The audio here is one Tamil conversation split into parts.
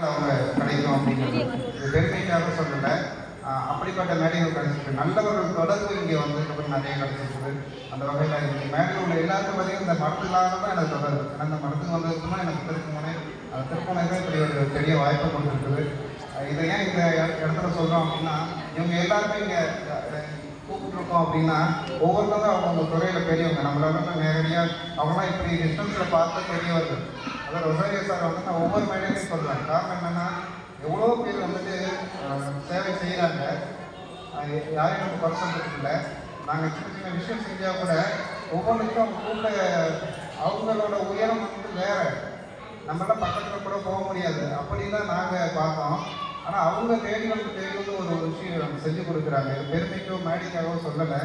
அவங்க கிடைக்கும் அப்படிங்கிறது இது பெருமைக்காக சொல்லலை. அப்படிப்பட்ட மேடைகள் கிடைச்சிருக்கு. நல்லவர்கள் தொடர்பு இங்கே வந்து நிறைய கிடைச்சிருக்குது. அந்த வகையில் இங்கே மேடையில் உள்ள எல்லாருக்கும் பார்த்தீங்கன்னா இந்த மரத்துக்காக தான் எனக்கு தொடருது. ஏன்னா இந்த மரத்துக்கு வந்ததுக்குன்னா எனக்கு திருப்புமுனை, அந்த திருப்புமுனை தான் இப்படி ஒரு பெரிய வாய்ப்பை கொடுத்துருக்குது. இதை ஏன் இந்த இடத்துல சொல்கிறோம் அப்படின்னா, இவங்க எல்லாருமே இங்கே கூப்பிட்டுருக்கோம் அப்படின்னா ஒவ்வொருத்தரும் அவங்க துறையில் பெரியவங்க. நம்மளால நேரடியாக அவங்களாம் இப்படி டிஸ்டன்ஸில் பார்த்து பெரியவர்கள். அதாவது ரொசாரியோ சார் வந்து நான் ஒவ்வொரு மேடையிலையும் சொல்கிறேன். காரணம் என்னென்னா, எவ்வளோ பேர் வந்துட்டு சேவை செய்கிறாங்க. யாரையும் நம்ம குறை சொல்றதுக்கு இல்லை. நாங்கள் சின்ன சின்ன விஷயம் செஞ்சால் கூட ஒவ்வொன்றுக்கும் அவங்க கூட அவங்களோட உயரம் வந்து வேறு. நம்மளாம் பக்கத்தில் கூட போக முடியாது. அப்படி தான் நாங்கள் பார்த்தோம். ஆனால் அவங்க தேடி வந்து ஒரு விஷயம் செஞ்சு கொடுக்குறாங்க. பெருமைக்கோ மேடிக்காகவோ சொல்லலை.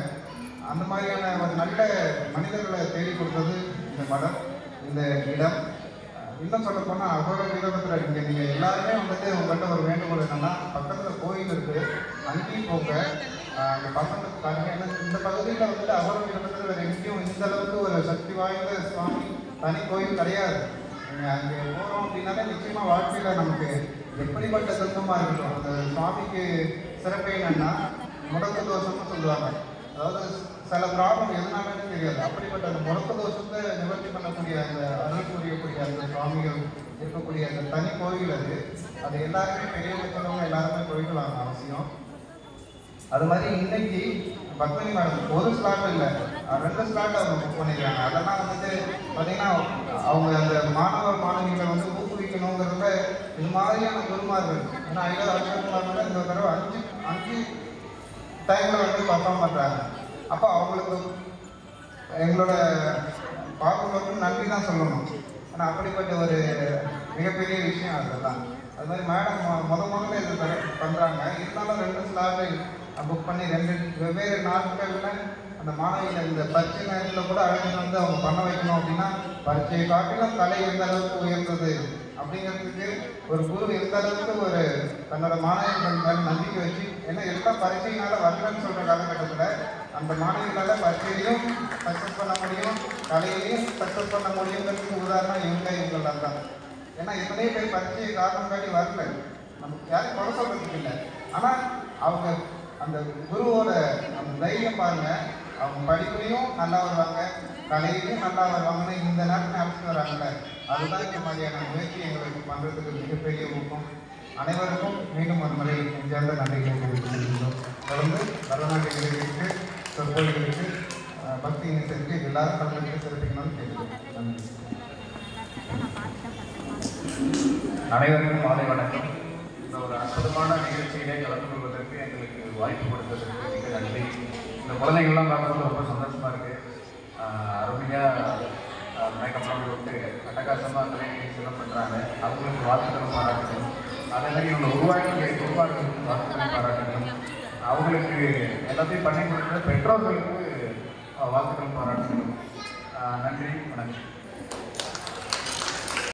அந்த மாதிரியான ஒரு நல்ல மனிதர்களை தேடி கொடுத்தது இந்த மடம், இந்த இடம். இன்னும் சொல்ல போனால் அதோட விதத்தில் நீங்கள் எல்லாருமே வந்துட்டு உங்கள்கிட்ட ஒரு வேண்டுகோள் என்னென்னா, பக்கத்தில் கோயில் இருக்குது, அங்கேயும் போங்க. அந்த பசங்களுக்கு பாருங்க, இந்த பகுதியில் வந்துட்டு அதோட விதத்தில் வேறு எங்கேயும் இந்த அளவுக்கு ஒரு சக்தி வாய்ந்த சுவாமி தனி கோயில் கிடையாது. நீங்கள் அங்கே போகிறோம் அப்படின்னாலே நிச்சயமாக வாழ்க்கையில் நமக்கு எப்படிப்பட்ட சொந்தமாக இருக்கட்டும். அந்த சுவாமிக்கு சிறப்பு என்னன்னா முடக்கு தோஷம்னு சொல்லுவாங்க. அதாவது சில ப்ராப்ளம் எதுனாலே தெரியாது. அப்படிப்பட்ட அந்த முடக்கு தோஷத்தை நிவர்த்தி பண்ணக்கூடிய அந்த அருள் புரியக்கூடிய அந்த சுவாமிகள் இருக்கக்கூடிய அந்த தனி கோயில் அது எல்லாருமே பெரியவங்க சின்னவங்க எல்லாருமே போயிட்டு வாங்க அவசியம். அது மாதிரி இன்னைக்கு பத்மினி மேடம் ஒரு ஸ்லாட் இல்லை, 2 ஸ்லாட் அவங்க புக் பண்ணிக்கிறாங்க. அதெல்லாம் வந்துட்டு பார்த்தீங்கன்னா அவங்க அந்த மாணவிகளை வந்து ஊக்குவிக்கணுங்கிறத இது மாதிரியான குருமார்கள். ஏன்னா ஐயா அசோக்குமார்கள் இந்த தடவை 5 டைமில் வந்து பர்ஃபார்ம் பண்ணுறாங்க. அப்போ அவங்களுக்கு எங்களோட பார்க்கும்போது நன்றி தான் சொல்லணும். ஆனால் அப்படிப்பட்ட ஒரு மிகப்பெரிய விஷயம் அதெல்லாம். அது மாதிரி மேடம் முதல்ல இது பண்ணுறாங்க. இருந்தாலும் 2 ஸ்லாட்டை புக் பண்ணி 2 வெவ்வேறு நாட்களில் அந்த மாணவிகள் இந்த பரீட்சை நேரத்தில் கூட அழைச்சிட்டு வந்து அவங்க பண்ண வைக்கணும். அப்படின்னா பரீட்சையை காட்டிலும் கலை எந்த அளவுக்கு உயர்ந்தது அப்படிங்கிறதுக்கு ஒரு குரு எந்த அளவுக்கு ஒரு தன்னோட மாணவிகள் மேலே நம்பிக்கை வச்சு, ஏன்னா எல்லாம் பரீட்சையினால வரலன்னு சொல்கிற காலகட்டத்தில் அந்த மாணவிகளால் பரீட்சையிலையும் சக்ஸஸ் பண்ண முடியும், கலையிலையும் சக்ஸஸ் பண்ண முடியுங்கிறதுக்கு உதாரணம் இவங்களால் தான். ஏன்னா எத்தனையோ பேர் பரீட்சையை காரணம் காட்டி வரல, நமக்கு யாரும் குறை சொல்றதுக்கு இல்லை. ஆனால் அவங்க அந்த குருவோட அந்த தைரியம் பாருங்க. அவங்க படிப்புலையும் நல்லா வருவாங்க, கலையிலையும் நல்லா வருவாங்கன்னு இந்த நேரத்தில் அழைச்சிட்டு வராங்கல்ல, அதுதான் இந்த மாதிரியான முயற்சி எங்களுக்கு பண்ணுறதுக்கு மிகப்பெரிய ஊக்கம். அனைவருக்கும் மீண்டும் ஒரு முறை நெஞ்சார்ந்த நன்றிகளை தெரிவித்துக் தொடர்ந்து பரதநாட்டிய நிகழ்ச்சிக்கு, சொற்பொழிகளுக்கு, பக்தி இசைக்கு எல்லாரும் கலந்துட்டு சிறப்பிக்கணும்னு கேட்டுக்கிறேன். நன்றி. அனைவருக்கும் மாலை வணக்கம். இந்த ஒரு அற்புதமான நிகழ்ச்சியிலே கலந்து கொள்வதற்கு எங்களுக்கு வாய்ப்பு கொடுத்ததற்கு மிக நன்றி. இந்த குழந்தைகள்லாம் பார்க்கும்போது ரொம்ப சந்தோஷமாக இருக்குது. அருமையாக மேக்கப்லாம் போட்டு அட்டகாசமாக கலை நிகழ்ச்சியெல்லாம் பண்ணுறாங்க. அவங்களுக்கு வாழ்த்துக்களும் பாராட்டணும். அதே மாதிரி இவங்க உருவாக்கிய குருவார்களுக்கு வாழ்த்துக்களும் பாராட்டணும். அவங்களுக்கு எல்லாத்தையும் பண்ணி கொடுக்குற பெற்றோர்களுக்கு வாழ்த்துக்களும் பாராட்டணும். நன்றி, வணக்கம்.